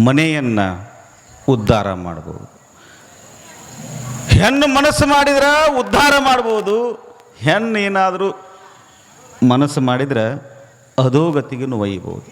ಮನೆಯನ್ನು ಉದ್ಧಾರ ಮಾಡ್ಬೋದು. ಹೆಣ್ಣು ಮನಸ್ಸು ಮಾಡಿದ್ರೆ ಉದ್ಧಾರ ಮಾಡ್ಬೋದು. ಹೆಣ್ಣು ಏನಾದರೂ ಮನಸ್ಸು ಮಾಡಿದ್ರೆ ಅಧೋಗತಿಗೂ ಒಯ್ಯಬಹುದು.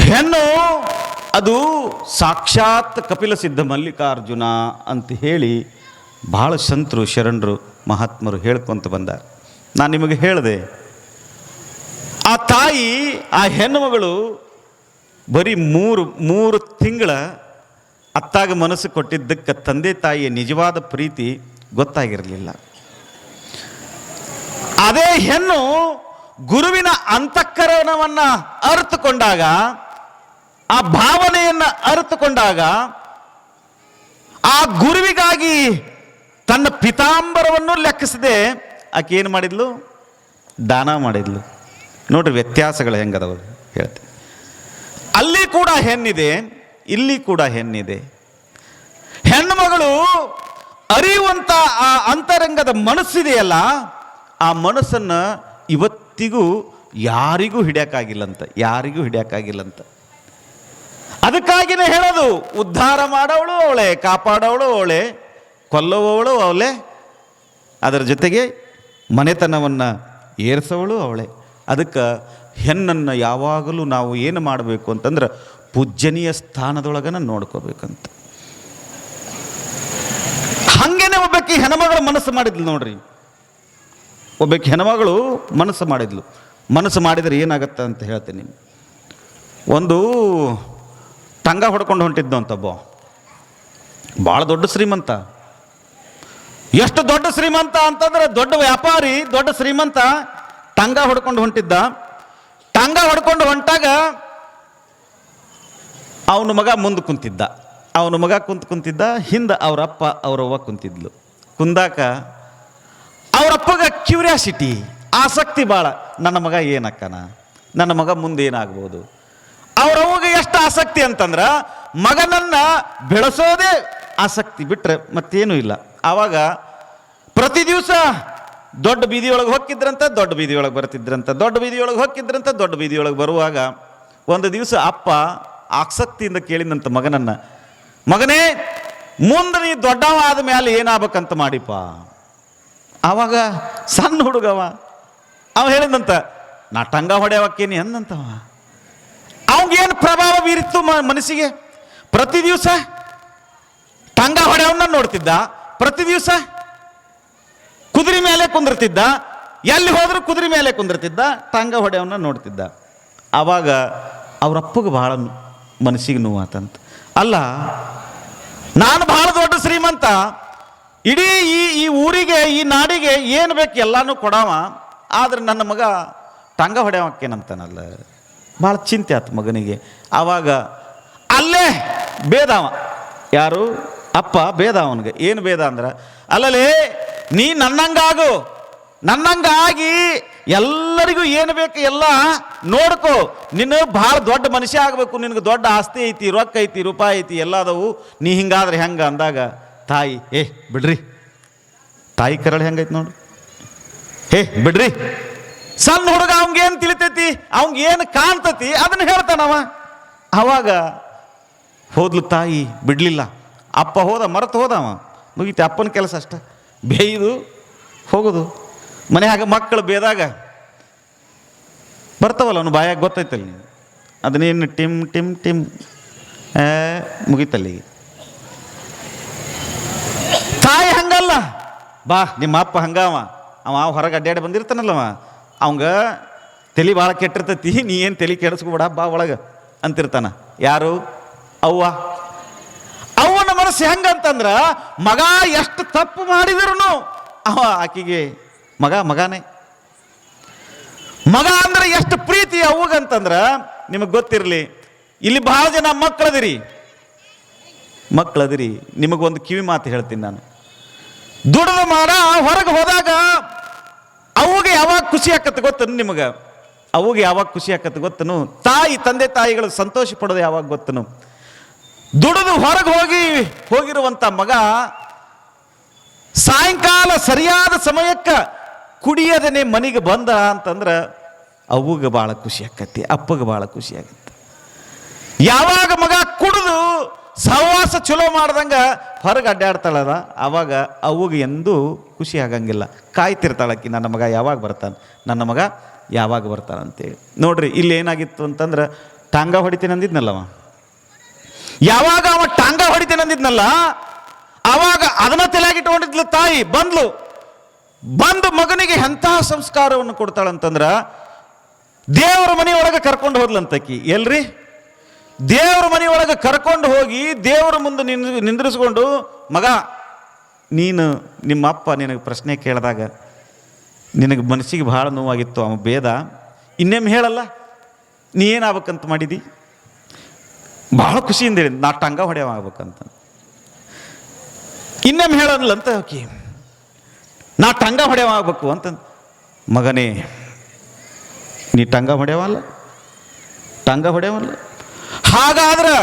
ಹೆಣ್ಣು ಅದು ಸಾಕ್ಷಾತ್ ಕಪಿಲ ಸಿದ್ಧ ಮಲ್ಲಿಕಾರ್ಜುನ ಅಂತ ಹೇಳಿ ಭಾಳ ಸಂತರು ಶರಣರು ಮಹಾತ್ಮರು ಹೇಳ್ಕೊಂತ ಬಂದಾರೆ. ನಾನು ನಿಮಗೆ ಹೇಳಿದೆ, ಆ ತಾಯಿ ಆ ಹೆಣ್ಣು ಮಗಳು ಬರೀ ಮೂರು ತಿಂಗಳ ಅತ್ತಾಗ ಮನಸ್ಸು ಕೊಟ್ಟಿದ್ದಕ್ಕೆ ತಂದೆ ತಾಯಿಯ ನಿಜವಾದ ಪ್ರೀತಿ ಗೊತ್ತಾಗಿರಲಿಲ್ಲ. ಅದೇ ಹೆಣ್ಣು ಗುರುವಿನ ಅಂತಃಕರಣವನ್ನು ಅರಿತುಕೊಂಡಾಗ, ಆ ಭಾವನೆಯನ್ನು ಅರಿತುಕೊಂಡಾಗ, ಆ ಗುರುವಿಗಾಗಿ ತನ್ನ ಪಿತಾಂಬರವನ್ನು ಲೆಕ್ಕಿಸದೆ ಆಕೆ ಏನು ಮಾಡಿದ್ಲು? ದಾನ ಮಾಡಿದ್ಲು. ನೋಡ್ರಿ ವ್ಯತ್ಯಾಸಗಳು ಹೆಂಗದವ ಹೇಳ್ತೆ. ಅಲ್ಲಿ ಕೂಡ ಹೆಣ್ಣಿದೆ, ಇಲ್ಲಿ ಕೂಡ ಹೆಣ್ಣಿದೆ. ಹೆಣ್ಣು ಮಗಳು ಅರಿಯುವಂಥ ಆ ಅಂತರಂಗದ ಮನಸ್ಸಿದೆಯಲ್ಲ, ಆ ಮನಸ್ಸನ್ನು ಇವತ್ತಿಗೂ ಯಾರಿಗೂ ಹಿಡಿಯೋಕ್ಕಾಗಿಲ್ಲಂತ. ಅದಕ್ಕಾಗಿನೇ ಹೇಳೋದು, ಉದ್ಧಾರ ಮಾಡೋವಳು ಅವಳೆ, ಕಾಪಾಡೋವಳು ಅವಳೆ, ಕೊಲ್ಲುವವಳು ಅವಳೆ, ಅದರ ಜೊತೆಗೆ ಮನೆತನವನ್ನು ಏರಿಸೋವಳು ಅವಳೆ. ಅದಕ್ಕೆ ಹೆಣ್ಣನ್ನು ಯಾವಾಗಲೂ ನಾವು ಏನು ಮಾಡಬೇಕು ಅಂತಂದ್ರೆ ಪೂಜ್ಯನೀಯ ಸ್ಥಾನದೊಳಗನ ನೋಡ್ಕೋಬೇಕಂತ. ಹಾಗೇನೆ ಒಬ್ಬಾಕಿ ಹೆಣ್ಮಗಳು ಮನಸ್ಸು ಮಾಡಿದ್ಲು ನೋಡ್ರಿ. ಒಬ್ಬಾಕಿ ಹೆಣ್ಮಗಳು ಮನಸ್ಸು ಮಾಡಿದ್ಲು. ಮನಸ್ಸು ಮಾಡಿದರೆ ಏನಾಗತ್ತೆ ಅಂತ ಹೇಳ್ತೀನಿ. ಒಂದು ಟಂಗ ಹೊಡ್ಕೊಂಡು ಹೊಂಟಿದ್ದು ಅಂತಬ್ಬ, ಭಾಳ ದೊಡ್ಡ ಶ್ರೀಮಂತ. ಎಷ್ಟು ದೊಡ್ಡ ಶ್ರೀಮಂತ ಅಂತಂದ್ರೆ ದೊಡ್ಡ ವ್ಯಾಪಾರಿ, ದೊಡ್ಡ ಶ್ರೀಮಂತ. ಟಂಗ ಹೊಡ್ಕೊಂಡು ಹೊಂಟಿದ್ದ. ಟಂಗ ಹೊಡ್ಕೊಂಡು ಹೊಂಟಾಗ ಅವನ ಮಗ ಮುಂದೆ ಕುಂತಿದ್ದ. ಅವನ ಮಗ ಕುಂತಿದ್ದ, ಹಿಂದೆ ಅವರಪ್ಪ ಅವರವ್ವ ಕುಂತಿದ್ಲು. ಕುಂದಾಕ ಅವರಪ್ಪಗೆ ಕ್ಯೂರಿಯಾಸಿಟಿ, ಆಸಕ್ತಿ ಭಾಳ. ನನ್ನ ಮಗ ಏನಕ್ಕನ, ನನ್ನ ಮಗ ಮುಂದೆ ಏನಾಗ್ಬೋದು. ಅವರವ್ವಗೆ ಎಷ್ಟು ಆಸಕ್ತಿ ಅಂತಂದ್ರೆ ಮಗನನ್ನು ಬೆಳೆಸೋದೇ ಆಸಕ್ತಿ, ಬಿಟ್ಟರೆ ಮತ್ತೇನೂ ಇಲ್ಲ. ಆವಾಗ ಪ್ರತಿ ದಿವಸ ದೊಡ್ಡ ಬೀದಿಯೊಳಗೆ ಹೋಗಿದ್ರಂತ, ದೊಡ್ಡ ಬೀದಿಯೊಳಗೆ ಬರ್ತಿದ್ರಂತ, ದೊಡ್ಡ ಬೀದಿಯೊಳಗೆ ಹೋಗಿದ್ರಂತ, ದೊಡ್ಡ ಬೀದಿಯೊಳಗೆ ಬರುವಾಗ ಒಂದು ದಿವಸ ಅಪ್ಪ ಆಸಕ್ತಿಯಿಂದ ಕೇಳಿದಂಥ ಮಗನನ್ನು, ಮಗನೇ ಮುಂದೆ ನೀ ದೊಡ್ಡವ ಆದ ಮೇಲೆ ಏನಾಗಬೇಕಂತ ಮಾಡಿಪ್ಪ. ಆವಾಗ ಸಣ್ಣ ಹುಡುಗವ ಅವ ಹೇಳಿದಂತ, ನಾ ಟಂಗ ಹೊಡೆಯವಕ್ಕೇನಿ ಅಂದಂತವ. ಅವಂಗೇನು ಪ್ರಭಾವ ಬೀರಿತ್ತು ಮನಸ್ಸಿಗೆ? ಪ್ರತಿ ದಿವಸ ಟಂಗ ಹೊಡೆಯವನ್ನ ನೋಡ್ತಿದ್ದ, ಪ್ರತಿ ದಿವಸ ಕುದುರೆ ಮೇಲೆ ಕುಂದಿರ್ತಿದ್ದ, ಎಲ್ಲಿ ಹೋದ್ರೂ ಕುದುರೆ ಮೇಲೆ ಕುಂದಿರ್ತಿದ್ದ, ಟಂಗ ಹೊಡೆಯವನ್ನ ನೋಡ್ತಿದ್ದ. ಆವಾಗ ಅವರಪ್ಪಗೆ ಭಾಳ ಮನಸ್ಸಿಗೆ ನೋವಾತಂತ. ಅಲ್ಲ, ನಾನು ಭಾಳ ದೊಡ್ಡ ಶ್ರೀಮಂತ, ಇಡೀ ಈ ಊರಿಗೆ ಈ ನಾಡಿಗೆ ಏನು ಬೇಕು ಎಲ್ಲಾನು ಕೊಡವ, ಆದ್ರೆ ನನ್ನ ಮಗ ಟಂಗ ಹೊಡೆಯವಕ್ಕೇನಂತಾನಲ್ಲ. ಭಾಳ ಚಿಂತೆ ಆಯ್ತು ಮಗನಿಗೆ. ಆವಾಗ ಅಲ್ಲೇ ಬೇದವ, ಯಾರು ಅಪ್ಪ ಬೇದ ಅವನಿಗೆ. ಏನು ಬೇದ ಅಂದ್ರೆ, ಅಲ್ಲಲೇ ನೀ ನನ್ನಂಗಾಗು, ನನ್ನಂಗಾಗಿ ಎಲ್ಲರಿಗೂ ಏನು ಬೇಕು ಎಲ್ಲ ನೋಡ್ಕೋ, ನಿನ್ನ ಭಾಳ ದೊಡ್ಡ ಮನುಷ್ಯ ಆಗಬೇಕು, ನಿನಗೆ ದೊಡ್ಡ ಆಸ್ತಿ ಐತಿ, ರೊಕ್ಕ ಐತಿ, ರೂಪಾಯಿ ಐತಿ, ಎಲ್ಲ ಅದಾವು, ನೀ ಹಿಂಗಾದ್ರೆ ಹೆಂಗೆ ಅಂದಾಗ ತಾಯಿ, ಬಿಡ್ರಿ, ತಾಯಿ ಕರಳು ಹೆಂಗೈತಿ ನೋಡು, ಬಿಡ್ರಿ. ಸಣ್ಣ ಹುಡುಗ ಅವಂಗೇನು ತಿಳಿತೈತಿ, ಅವಂಗೇನು ಕಾಣ್ತತಿ ಅದನ್ನು ಹೇಳ್ತಾನವ. ಆವಾಗ ಹೋದ್ಲು ತಾಯಿ, ಬಿಡಲಿಲ್ಲ. ಅಪ್ಪ ಹೋದ, ಮರೆತು ಹೋದವ, ಮುಗೀತಿ ಅಪ್ಪನ ಕೆಲಸ ಅಷ್ಟ, ಬೇಯ್ದು ಹೋಗೋದು. ಮನೆಯಾಗ ಮಕ್ಕಳು ಬೇದಾಗ ಬರ್ತಾವಲ್ಲ ಅವನು ಬಾಯಾಗ, ಗೊತ್ತೈತಲ್ಲ ನೀವು ಅದನ್ನೇನು ಟಿಮ್ ಟಿಮ್ ಟಿಮ್ ಮುಗೀತಲ್ಲಿಗೆ. ತಾಯಿ ಹಂಗಲ್ಲ, ಬಾ ನಿಮ್ಮ ಅಪ್ಪ ಹಂಗವ, ಅವ ಹೊರಗೆ ಅಡ್ಡಾಡಿ ಬಂದಿರ್ತಾನಲ್ಲವ, ಅವಂಗ ತಲೆ ಭಾಳ ಕೆಟ್ಟಿರ್ತೈತಿ, ನೀ ಏನು ತಲೆ ಕೆಡಿಸ್ಕೊಬೇಡ, ಬಾ ಒಳಗೆ ಅಂತಿರ್ತಾನ. ಯಾರು? ಅವ್ವ. ಅವನ ಮನಸ್ಸು ಹೆಂಗಂತಂದ್ರ ಮಗ ಎಷ್ಟು ತಪ್ಪು ಮಾಡಿದ್ರು ಅವ ಆಕಿಗೆ ಮಗನೇ. ಮಗ ಅಂದ್ರೆ ಎಷ್ಟು ಪ್ರೀತಿ ಅವಾಗಂತಂದ್ರ ನಿಮಗೆ ಗೊತ್ತಿರಲಿ. ಇಲ್ಲಿ ಭಾಳ ಜನ ಮಕ್ಕಳದಿರಿ, ನಿಮಗೊಂದು ಕಿವಿ ಮಾತು ಹೇಳ್ತೀನಿ ನಾನು. ದುಡಿದು ಮಾಡ ಹೊರಗೆ ಹೋದಾಗ ಅವುಗೆ ಯಾವಾಗ ಖುಷಿ ಆಕತ್ತೆ ಗೊತ್ತನು ನಿಮಗೆ? ಅವುಗೆ ಯಾವಾಗ ಖುಷಿ ಆಕತ್ತೆ ಗೊತ್ತನು? ತಂದೆ ತಾಯಿಗಳು ಸಂತೋಷ ಪಡೋದು ಯಾವಾಗ ಗೊತ್ತನು? ದುಡಿದು ಹೊರಗೆ ಹೋಗಿರುವಂಥ ಮಗ ಸಾಯಂಕಾಲ ಸರಿಯಾದ ಸಮಯಕ್ಕೆ ಕುಡಿಯದೇನೆ ಮನೆಗೆ ಬಂದ ಅಂತಂದ್ರೆ ಅವುಗೆ ಭಾಳ ಖುಷಿ ಆಕತಿ, ಅಪ್ಪಗೆ ಭಾಳ ಖುಷಿ ಆಗತ್ತೆ. ಯಾವಾಗ ಮಗ ಕುಡಿದು ಸಹವಾಸ ಚಲೋ ಮಾಡ್ದಂಗ ಹೊರಗೆ ಅಡ್ಡಾಡ್ತಾಳದ ಅವಾಗ ಅವುಗೆ ಎಂದೂ ಖುಷಿ ಆಗಂಗಿಲ್ಲ. ಕಾಯ್ತಿರ್ತಾಳಕ್ಕಿ, ನನ್ನ ಮಗ ಯಾವಾಗ ಬರ್ತಾನೆ, ನನ್ನ ಮಗ ಯಾವಾಗ ಬರ್ತಾನಂತೇಳಿ. ನೋಡ್ರಿ ಇಲ್ಲಿ ಏನಾಗಿತ್ತು ಅಂತಂದ್ರೆ, ಟಾಂಗ ಹೊಡಿತೀನಿ ಅಂದಿದ್ನಲ್ಲವ, ಯಾವಾಗ ಅವ ಟಾಂಗ ಹೊಡಿತೀನಿ ಅಂದಿದ್ನಲ್ಲ ಅವಾಗ ಅದನ್ನ ತಲೆಯಾಗಿಟ್ಕೊಂಡಿದ್ಲು ತಾಯಿ. ಬಂದು ಮಗನಿಗೆ ಎಂತಹ ಸಂಸ್ಕಾರವನ್ನು ಕೊಡ್ತಾಳಂತಂದ್ರ, ದೇವರ ಮನೆಯೊಳಗೆ ಕರ್ಕೊಂಡು ಹೋದ್ಲಂತಕ್ಕಿ. ಎಲ್ರಿ? ದೇವರ ಮನೆಯೊಳಗೆ ಕರ್ಕೊಂಡು ಹೋಗಿ ದೇವರ ಮುಂದೆ ನಿಂದ್ರಿಸ್ಕೊಂಡು, ಮಗ ನೀನು ನಿಮ್ಮ ಅಪ್ಪ ನಿನಗೆ ಪ್ರಶ್ನೆ ಕೇಳಿದಾಗ ನಿನಗೆ ಮನಸ್ಸಿಗೆ ಭಾಳ ನೋವಾಗಿತ್ತು, ಅವ ಭೇದ, ಇನ್ನೇನು ಹೇಳಲ್ಲ, ನೀ ಏನಾಗ್ಬೇಕಂತ ಮಾಡಿದಿ? ಭಾಳ ಖುಷಿಯಿಂದ ಹೇಳಿ, ನಾ ಟಂಗ ಹೊಡೆಯವ ಆಗ್ಬೇಕಂತ. ಇನ್ನೇನು ಹೇಳಲ್ಲ ಅಂತ ಓಕೆ, ನಾ ಟಂಗ ಹೊಡೆಯವ ಆಗ್ಬೇಕು ಅಂತ. ಮಗನೇ, ನೀ ಟಂಗ ಹೊಡೆಯವಲ್ಲ, ಟಂಗ ಹೊಡೆಯವಲ್ಲ, ಹಾಗಾದ್ರೆ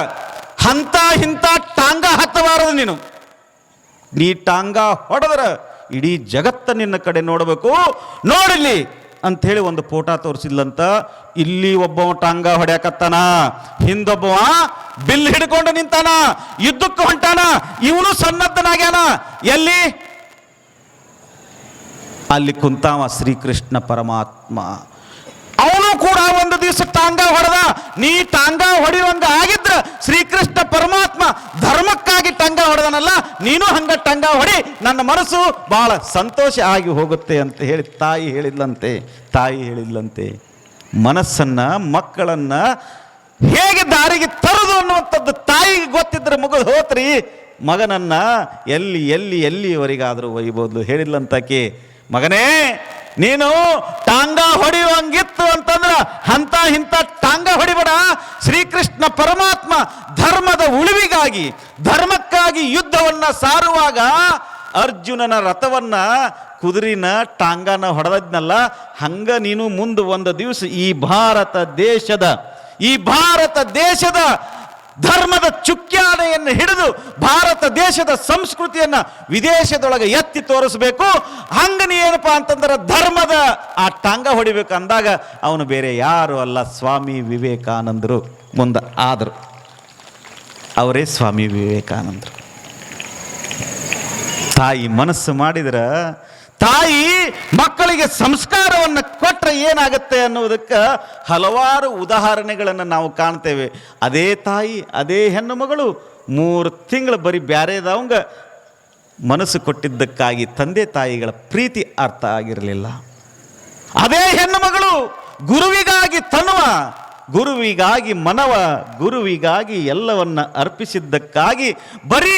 ಇಂಥ ಟಾಂಗ ಹತ್ತಬಾರದು ನೀ ಟಾಂಗ ಹೊಡೆದ್ರ ಇಡೀ ಜಗತ್ತ ನಿನ್ನ ಕಡೆ ನೋಡಬೇಕು, ನೋಡಿಲ್ಲಿ ಅಂಥೇಳಿ ಒಂದು ಫೋಟೋ ತೋರಿಸಿದ್ಲಂತ. ಇಲ್ಲಿ ಒಬ್ಬವ ಟಾಂಗ ಹೊಡ್ಯಾಕತ್ತಾನ, ಹಿಂದೊಬ್ಬವ ಬಿಲ್ ಹಿಡ್ಕೊಂಡು ನಿಂತಾನ, ಯುದ್ಧಕ್ಕೆ ಹೊಂಟಾನ, ಇವನು ಸನ್ನದ್ಧನಾಗ್ಯಾನ. ಎಲ್ಲಿ? ಅಲ್ಲಿ ಕುಂತಾವ ಶ್ರೀಕೃಷ್ಣ ಪರಮಾತ್ಮ. ಅವನು ಕೂಡ ಒಂದು ದಿವಸ ಟಾಂಗ ಹೊಡೆದ. ನೀ ಟಾಂಗ ಹೊಡೆಯುವಂಗ ಆಗಿದ್ರ ಶ್ರೀಕೃಷ್ಣ ಪರಮಾತ್ಮ ಧರ್ಮಕ್ಕಾಗಿ ಟಂಗ ಹೊಡೆದನಲ್ಲ, ನೀನು ಹಂಗ ಟಂಗ ಹೊಡಿ, ನನ್ನ ಮನಸ್ಸು ಬಹಳ ಸಂತೋಷ ಆಗಿ ಹೋಗುತ್ತೆ ಅಂತ ಹೇಳಿ ತಾಯಿ ಹೇಳಿದ್ಲಂತೆ. ಮನಸ್ಸನ್ನ, ಮಕ್ಕಳನ್ನ ಹೇಗೆ ದಾರಿಗೆ ತರುದು ಅನ್ನುವಂಥದ್ದು ತಾಯಿಗೆ ಗೊತ್ತಿದ್ರೆ ಮುಗಿದು ಹೋತ್ರಿ, ಮಗನನ್ನ ಎಲ್ಲಿವರೆಗಾದರೂ ಒಯ್ಬೋದು. ಹೇಳಿದ್ಲಂತಕ್ಕೆ, ಮಗನೇ ನೀನು ಟಾಂಗ ಹೊಡೆಯುವಂಗಿತ್ತು ಅಂತಂದ್ರ ಇಂಥ ಟಾಂಗ ಹೊಡಿಬೇಡ. ಶ್ರೀಕೃಷ್ಣ ಪರಮಾತ್ಮ ಧರ್ಮದ ಉಳಿವಿಗಾಗಿ, ಧರ್ಮಕ್ಕಾಗಿ ಯುದ್ಧವನ್ನ ಸಾರುವಾಗ ಅರ್ಜುನನ ರಥವನ್ನ, ಕುದುರಿನ, ಟಾಂಗನ ಹೊಡೆದದ್ನಲ್ಲ, ಹಂಗ ನೀನು ಮುಂದೆ ಒಂದು ದಿವಸ ಈ ಭಾರತ ದೇಶದ ಧರ್ಮದ ಚುಕ್ಯಾನೆಯನ್ನು ಹಿಡಿದು ಭಾರತ ದೇಶದ ಸಂಸ್ಕೃತಿಯನ್ನ ವಿದೇಶದೊಳಗೆ ಎತ್ತಿ ತೋರಿಸಬೇಕು. ಹಂಗ ನೀ ಏನಪ್ಪಾ ಅಂತಂದ್ರೆ ಧರ್ಮದ ಆ ಟಾಂಗ ಹೊಡಿಬೇಕು ಅಂದಾಗ ಅವನು ಬೇರೆ ಯಾರು ಅಲ್ಲ, ಸ್ವಾಮಿ ವಿವೇಕಾನಂದರು ಮುಂದೆ ಆದರು. ಅವರೇ ಸ್ವಾಮಿ ವಿವೇಕಾನಂದರು. ತಾಯಿ ಮನಸ್ಸು ಮಾಡಿದ್ರ, ತಾಯಿ ಮಕ್ಕಳಿಗೆ ಸಂಸ್ಕಾರವನ್ನು ಕೊಟ್ಟರೆ ಏನಾಗುತ್ತೆ ಅನ್ನೋದಕ್ಕೆ ಹಲವಾರು ಉದಾಹರಣೆಗಳನ್ನು ನಾವು ಕಾಣ್ತೇವೆ. ಅದೇ ತಾಯಿ, ಅದೇ ಹೆಣ್ಣು ಮಗಳು 3 ತಿಂಗಳು ಬರೀ ಬ್ಯಾರೆದವಂಗ ಮನಸ್ಸು ಕೊಟ್ಟಿದ್ದಕ್ಕಾಗಿ ತಂದೆ ತಾಯಿಗಳ ಪ್ರೀತಿ ಅರ್ಥ ಆಗಿರಲಿಲ್ಲ. ಅದೇ ಹೆಣ್ಣು ಮಗಳು ಗುರುವಿಗಾಗಿ ತನುವ, ಗುರುವಿಗಾಗಿ ಮನವ, ಗುರುವಿಗಾಗಿ ಎಲ್ಲವನ್ನ ಅರ್ಪಿಸಿದ್ದಕ್ಕಾಗಿ ಬರೀ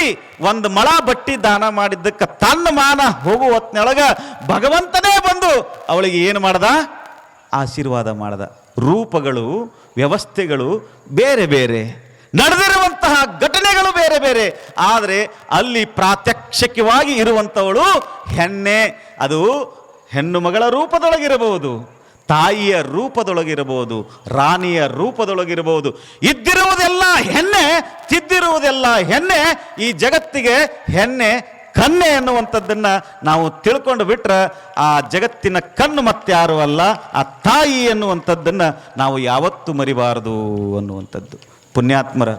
ಒಂದು ಮಳ ಬಟ್ಟಿ ದಾನ ಮಾಡಿದ್ದಕ್ಕೆ ತನ್ನ ಮಾನ ಹೋಗುವ ಹೊತ್ತಿನೊಳಗ ಭಗವಂತನೇ ಬಂದು ಅವಳಿಗೆ ಏನು ಮಾಡ್ದ? ಆಶೀರ್ವಾದ ಮಾಡ್ದ. ರೂಪಗಳು, ವ್ಯವಸ್ಥೆಗಳು ಬೇರೆ ಬೇರೆ, ನಡೆದಿರುವಂತಹ ಘಟನೆಗಳು ಬೇರೆ ಬೇರೆ, ಆದರೆ ಅಲ್ಲಿ ಪ್ರಾತ್ಯಕ್ಷಿಕವಾಗಿ ಇರುವಂಥವಳು ಹೆಣ್ಣೆ. ಅದು ಹೆಣ್ಣು ಮಗಳ ರೂಪದೊಳಗಿರಬಹುದು, ತಾಯಿಯ ರೂಪದೊಳಗಿರಬಹುದು, ರಾಣಿಯ ರೂಪದೊಳಗಿರಬಹುದು. ಇದ್ದಿರುವುದೆಲ್ಲ ಹೆಣ್ಣೆ, ತಿದ್ದಿರುವುದೆಲ್ಲ ಹೆಣ್ಣೆ. ಈ ಜಗತ್ತಿಗೆ ಹೆಣ್ಣೆ ಕನ್ನೆ ಎನ್ನುವಂಥದ್ದನ್ನು ನಾವು ತಿಳ್ಕೊಂಡು ಬಿಟ್ರೆ ಆ ಜಗತ್ತಿನ ಕಣ್ಣು ಮತ್ತಾರು ಅಲ್ಲ, ಆ ತಾಯಿ ಎನ್ನುವಂಥದ್ದನ್ನು ನಾವು ಯಾವತ್ತೂ ಮರಿಬಾರದು ಅನ್ನುವಂಥದ್ದು. ಪುಣ್ಯಾತ್ಮರ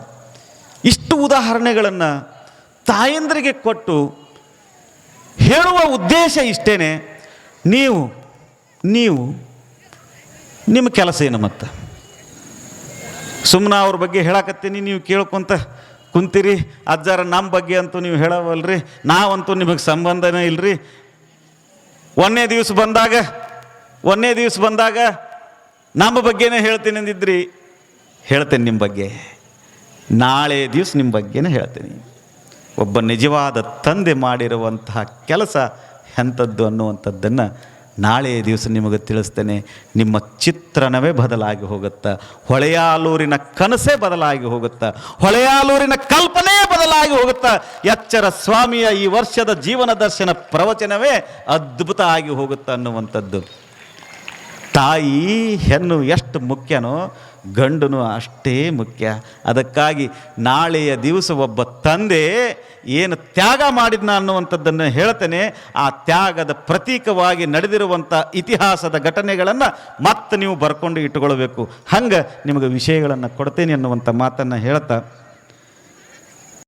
ಇಷ್ಟು ಉದಾಹರಣೆಗಳನ್ನು ತಾಯಂದ್ರಿಗೆ ಕೊಟ್ಟು ಹೇಳುವ ಉದ್ದೇಶ ಇಷ್ಟೇನೆ. ನೀವು ನಿಮ್ಮ ಕೆಲಸ ಏನು? ಮತ್ತೆ ಸುಮ್ಮನೆ ಅವ್ರ ಬಗ್ಗೆ ಹೇಳಕತ್ತೀನಿ, ನೀವು ಕೇಳ್ಕೊಂತ ಕುಂತೀರಿ. ಅಜ್ಜಾರ ನಮ್ಮ ಬಗ್ಗೆ ಅಂತೂ ನೀವು ಹೇಳವಲ್ರಿ, ನಾವಂತೂ ನಿಮಗೆ ಸಂಬಂಧನೇ ಇಲ್ರಿ. ಒಂದನೇ ದಿವಸ ಬಂದಾಗ ನಮ್ಮ ಬಗ್ಗೆನೇ ಹೇಳ್ತೀನಿ ಅಂದಿದ್ರಿ. ಹೇಳ್ತೇನೆ ನಿಮ್ಮ ಬಗ್ಗೆ, ನಾಳೆ ದಿವಸ ನಿಮ್ಮ ಬಗ್ಗೆನೇ ಹೇಳ್ತೀನಿ. ಒಬ್ಬ ನಿಜವಾದ ತಂದೆ ಮಾಡಿರುವಂತಹ ಕೆಲಸ ಎಂಥದ್ದು ಅನ್ನುವಂಥದ್ದನ್ನು ನಾಳೆ ದಿವಸ ನಿಮಗೆ ತಿಳಿಸ್ತೇನೆ. ನಿಮ್ಮ ಚಿತ್ರಣವೇ ಬದಲಾಗಿ ಹೋಗುತ್ತೆ. ಹೊಳೆಯಾಲೂರಿನ ಕನಸೇ ಬದಲಾಗಿ ಹೋಗುತ್ತೆ. ಹೊಳೆಯಾಲೂರಿನ ಕಲ್ಪನೆ ಬದಲಾಗಿ ಹೋಗುತ್ತೆ. ಎಚ್ಚರ ಸ್ವಾಮಿಯ ಈ ವರ್ಷದ ಜೀವನ ದರ್ಶನ ಪ್ರವಚನವೇ ಅದ್ಭುತ ಆಗಿ ಹೋಗುತ್ತೆ ಅನ್ನುವಂಥದ್ದು. ತಾಯಿ ಹೆಣ್ಣು ಎಷ್ಟು ಮುಖ್ಯನೋ ಗಂಡನು ಅಷ್ಟೇ ಮುಖ್ಯ. ಅದಕ್ಕಾಗಿ ನಾಳೆಯ ದಿವಸ ಒಬ್ಬ ತಂದೆ ಏನು ತ್ಯಾಗ ಮಾಡಿದ್ನ ಅನ್ನುವಂಥದ್ದನ್ನು ಹೇಳ್ತೇನೆ. ಆ ತ್ಯಾಗದ ಪ್ರತೀಕವಾಗಿ ನಡೆದಿರುವಂಥ ಇತಿಹಾಸದ ಘಟನೆಗಳನ್ನು ಮತ್ತೆ ನೀವು ಬರ್ಕೊಂಡು ಇಟ್ಟುಕೊಳ್ಬೇಕು. ಹಂಗೆ ನಿಮಗೆ ವಿಷಯಗಳನ್ನು ಕೊಡ್ತೇನೆ ಅನ್ನುವಂಥ ಮಾತನ್ನು ಹೇಳ್ತಾ